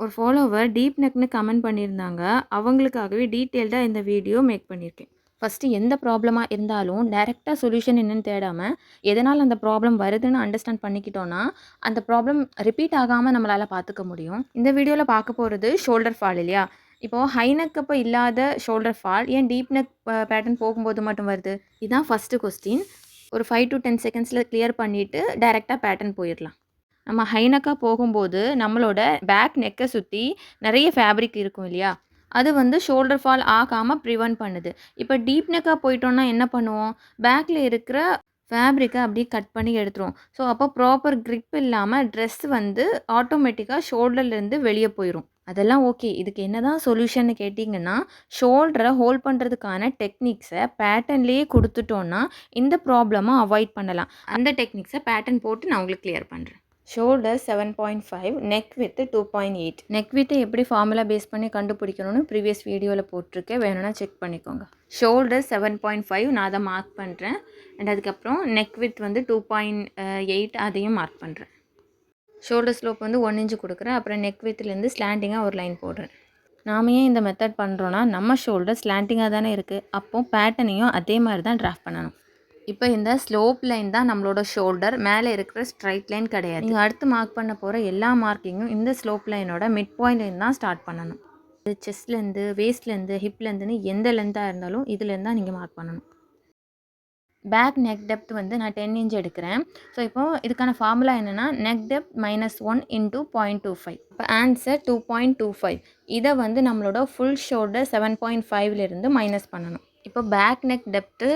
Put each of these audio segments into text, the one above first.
ஒரு follower deep நெக்னு comment பண்ணியிருந்தாங்க. அவங்களுக்காகவே டீட்டெயில்டாக இந்த வீடியோ மேக் பண்ணியிருக்கேன். ஃபஸ்ட்டு எந்த ப்ராப்ளமாக இருந்தாலும் டைரெக்டாக சொல்யூஷன் என்னன்னு தேடாமல் எதனால் அந்த ப்ராப்ளம் வருதுன்னு அண்டர்ஸ்டாண்ட் பண்ணிக்கிட்டோன்னா அந்த ப்ராப்ளம் ரிப்பீட் ஆகாமல் நம்மளால் பார்த்துக்க முடியும். இந்த வீடியோவில் பார்க்க போகிறது ஷோல்டர் ஃபால் இல்லையா? இப்போது ஹை நெக் அப்போ இல்லாத ஷோல்டர் ஃபால் ஏன் டீப் நெக் பேட்டர்ன் போகும்போது மட்டும் வருது? இதுதான் ஃபஸ்ட்டு கொஸ்டின். ஒரு 5 to 10 செகண்ட்ஸில் கிளியர் பண்ணிவிட்டு டைரெக்டாக பேட்டர்ன் போயிடலாம். நம்ம ஹை நெக்காக போகும்போது நம்மளோட பேக் நெக்கை சுற்றி நிறைய ஃபேப்ரிக் இருக்கும் இல்லையா? அது வந்து ஷோல்டர் ஃபால் ஆகாமல் ப்ரிவென்ட் பண்ணுது. இப்போ டீப் நெக்காக போயிட்டோன்னா என்ன பண்ணுவோம்? பேக்கில் இருக்கிற ஃபேப்ரிக்கை அப்படியே கட் பண்ணி எடுத்துருவோம். ஸோ அப்போ ப்ராப்பர் க்ரிப் இல்லாமல் ட்ரெஸ் வந்து ஆட்டோமேட்டிக்காக ஷோல்டர்லேருந்து வெளியே போயிடும். அதெல்லாம் ஓகே. இதுக்கு என்ன தான் சொல்யூஷன்னு கேட்டிங்கன்னா, ஷோல்டரை ஹோல்ட் பண்ணுறதுக்கான டெக்னிக்ஸை பேட்டர்ன்லேயே கொடுத்துட்டோன்னா இந்த ப்ராப்ளமை அவாய்ட் பண்ணலாம். அந்த டெக்னிக்ஸை பேட்டர்ன் போட்டு நான் உங்களுக்கு கிளியர் பண்ணுறேன். Shoulder 7.5, neck with 2.8. நெக் வித்தை எப்படி ஃபார்முலா பேஸ் பண்ணி கண்டுபிடிக்கணும்னு ப்ரீவியஸ் வீடியோவில் போட்டிருக்கேன், வேணும்னா செக் பண்ணிக்கோங்க. ஷோல்டர் 7.5 நான் அதை மார்க் பண்ணுறேன். அண்ட் அதுக்கப்புறம் நெக் வித் வந்து 2.8 அதையும் மார்க் பண்ணுறேன். ஷோல்டர் ஸ்லோப் வந்து 1 இன்ச்சு கொடுக்குறேன். அப்புறம் நெக் வித்துலேருந்து ஸ்லாண்டிங்காக ஒரு லைன் போடுறேன். நாம் ஏன் இந்த மெத்தட் பண்ணுறோன்னா, நம்ம ஷோல்டர் ஸ்லாண்டிங்காக தானே இருக்குது. அப்போது பேட்டர்னையும் அதே மாதிரி தான் ட்ராஃப்ட் பண்ணணும். இப்போ இந்த ஸ்லோப் லைன் தான் நம்மளோட ஷோல்டர், மேலே இருக்கிற ஸ்ட்ரைட் லைன் கிடையாது. நீங்கள் அடுத்து மார்க் பண்ண போகிற எல்லா மார்க்கிங்கும் இந்த ஸ்லோப் லைனோட மிட் பாயிண்ட்லேருந்து தான் ஸ்டார்ட் பண்ணணும். இது செஸ்ட்லேருந்து, வேஸ்ட்லேருந்து, ஹிப்லேருந்துன்னு எந்த லென்த்தாக இருந்தாலும் இதுலேருந்து தான் நீங்கள் மார்க் பண்ணணும். பேக் நெக் டெப்த் வந்து நான் 10 இன்ச் எடுக்கிறேன். ஸோ இப்போது இதுக்கான ஃபார்முலா என்னென்னா, நெக் டெப்த் -1 × 0.25. இப்போ ஆன்சர் 2.25. இதை வந்து நம்மளோட ஃபுல் ஷோல்டர் 7.5லேருந்து மைனஸ் பண்ணணும். இப்போ பேக் நெக் டெப்த்து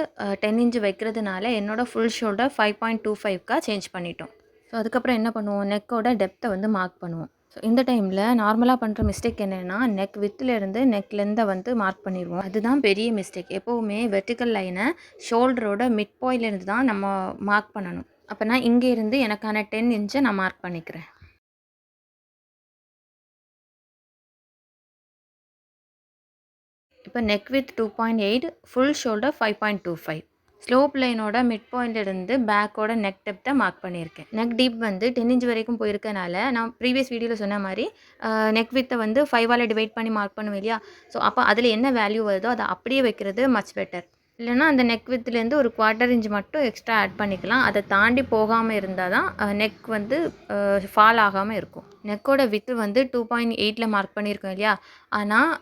10 இன்ச் வைக்கிறதுனால என்னோடய ஃபுல் ஷோல்டர் 5.25க்காக சேஞ்ச் பண்ணிட்டோம். ஸோ அதுக்கப்புறம் என்ன பண்ணுவோம்? நெக்கோட டெப்த்தை வந்து மார்க் பண்ணுவோம். ஸோ இந்த டைமில் நார்மலாக பண்ணுற மிஸ்டேக் என்னென்னா, நெக் வித்துலேருந்து நெக் லென்த்தை வந்து மார்க் பண்ணிடுவோம். அதுதான் பெரிய மிஸ்டேக். எப்போவுமே வெர்டிக்கல் லைனை ஷோல்டரோட மிட் பாயிண்ட்லேருந்து தான் நம்ம மார்க் பண்ணணும். அப்போனா இங்கே இருந்து எனக்கான 10 இன்ச்சை நான் மார்க் பண்ணிக்கிறேன். இப்போ neck with 2.8, full shoulder 5.25. Slope லைனோட மிட் பாயிண்ட்லேருந்து பேக்கோட நெக் டெப்த்தை மார்க் பண்ணியிருக்கேன். நெக் டீப் வந்து 10 இன்ச் வரைக்கும் போயிருக்கனால நான் ப்ரீவியஸ் வீடியோவில் சொன்ன மாதிரி நெக் வித்தை வந்து 5ஆல் டிவைட் பண்ணி மார்க் பண்ணுவேன் இல்லையா? ஸோ அப்போ அதில் என்ன வேல்யூ வருதோ அதை அப்படியே வைக்கிறது மச் பெட்டர். இல்லைனா அந்த நெக் வித்துலேருந்து ஒரு 1/4 இன்ச் மட்டும் எக்ஸ்ட்ரா ஆட் பண்ணிக்கலாம். அதை தாண்டி போகாமல் இருந்தால் தான் நெக் வந்து ஃபால் ஆகாமல் இருக்கும். நெக்கோட வித்து வந்து 2.8ல் மார்க் பண்ணியிருக்கோம் இல்லையா? ஆனால்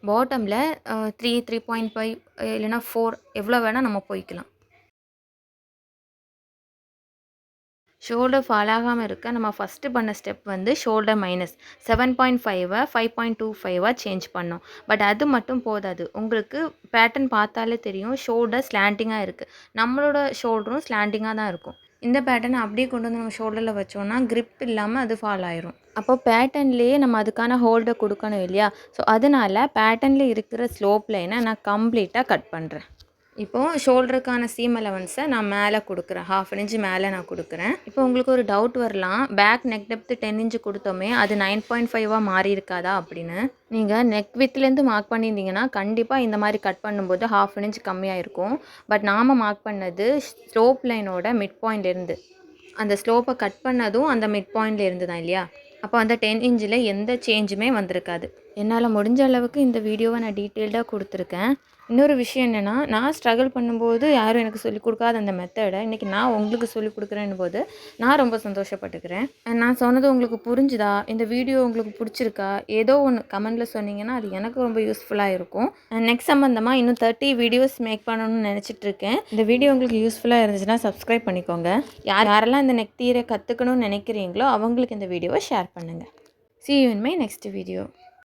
பாட்டமில் 3, 3.5 இல்லைனா 4 எவ்வளோ வேணால் நம்ம போய்க்கலாம். ஷோல்டர் ஃபால் ஆகாமல் இருக்க நம்ம ஃபஸ்ட்டு பண்ண ஸ்டெப் வந்து ஷோல்டர் மைனஸ் 7.5 5.25 சேஞ்ச் பண்ணோம். பட் அது மட்டும் போதாது. உங்களுக்கு பேட்டர்ன் பார்த்தாலே தெரியும் ஷோல்டர் ஸ்லாண்டிங்காக இருக்குது. நம்மளோட ஷோல்டரும் ஸ்லாண்டிங்காக தான் இருக்கும். இந்த பேட்டர்னை அப்படியே கொண்டு வந்து நம்ம ஷோல்டரில் வச்சோன்னா க்ரிப் இல்லாமல் அது ஃபால் ஆயிரும். அப்போ பேட்டர்ன்லேயே நம்ம அதுக்கான ஹோல்டை கொடுக்கணும் இல்லையா? ஸோ அதனால் பேட்டர்னில் இருக்கிற ஸ்லோப் லைனை நான் கம்ப்ளீட்டாக கட் பண்ணுறேன். இப்போது ஷோல்டருக்கான சீம் அலவன்ஸை நான் மேலே கொடுக்குறேன். 1/2 இன்ச் மேலே நான் கொடுக்குறேன். இப்போ உங்களுக்கு ஒரு டவுட் வரலாம், பேக் நெக் டெப்த்து 10 இன்ச் கொடுத்தோமே அது 9.5ஆக மாறி இருக்காதா அப்படின்னு. நீங்கள் நெக் வித்துலேருந்து மார்க் பண்ணியிருந்தீங்கன்னா கண்டிப்பாக இந்த மாதிரி கட் பண்ணும்போது 1/2 இன்ச் கம்மியாக இருக்கும். பட் நாம் மார்க் பண்ணது ஸ்லோப் லைனோட மிட் பாயிண்ட்லேருந்து. அந்த ஸ்லோப்பை கட் பண்ணதும் அந்த மிட் பாயிண்ட்லேருந்து தான் இல்லையா? அப்போ அந்த 10 இன்ச்சில் எந்த சேஞ்சுமே வந்திருக்காது. என்னால் முடிஞ்ச அளவுக்கு இந்த வீடியோவை நான் டீட்டெயில்டாக கொடுத்துருக்கேன். இன்னொரு விஷயம் என்னென்னா, நான் ஸ்ட்ரகிள் பண்ணும்போது யாரும் எனக்கு சொல்லிக் கொடுக்காத அந்த மெத்தடை இன்றைக்கி நான் உங்களுக்கு சொல்லிக் கொடுக்குறேன்னு போது நான் ரொம்ப சந்தோஷப்பட்டுக்கிறேன். நான் சொன்னது உங்களுக்கு புரிஞ்சுதா? இந்த வீடியோ உங்களுக்கு பிடிச்சிருக்கா? ஏதோ ஒன்று கமெண்டில் சொன்னீங்கன்னா அது எனக்கு ரொம்ப யூஸ்ஃபுல்லாக இருக்கும். நெக்ஸ்ட் சம்மந்தமாக இன்னும் 30 வீடியோஸ் மேக் பண்ணணும்னு நினச்சிட்ருக்கேன். இந்த வீடியோ உங்களுக்கு யூஸ்ஃபுல்லாக இருந்துச்சுன்னா சப்ஸ்கிரைப் பண்ணிக்கோங்க. யாரெல்லாம் இந்த நெக் தியரை கற்றுக்கணும்னு நினைக்கிறீங்களோ அவங்களுக்கு இந்த வீடியோவை ஷேர் பண்ணுங்கள். See you in my next video.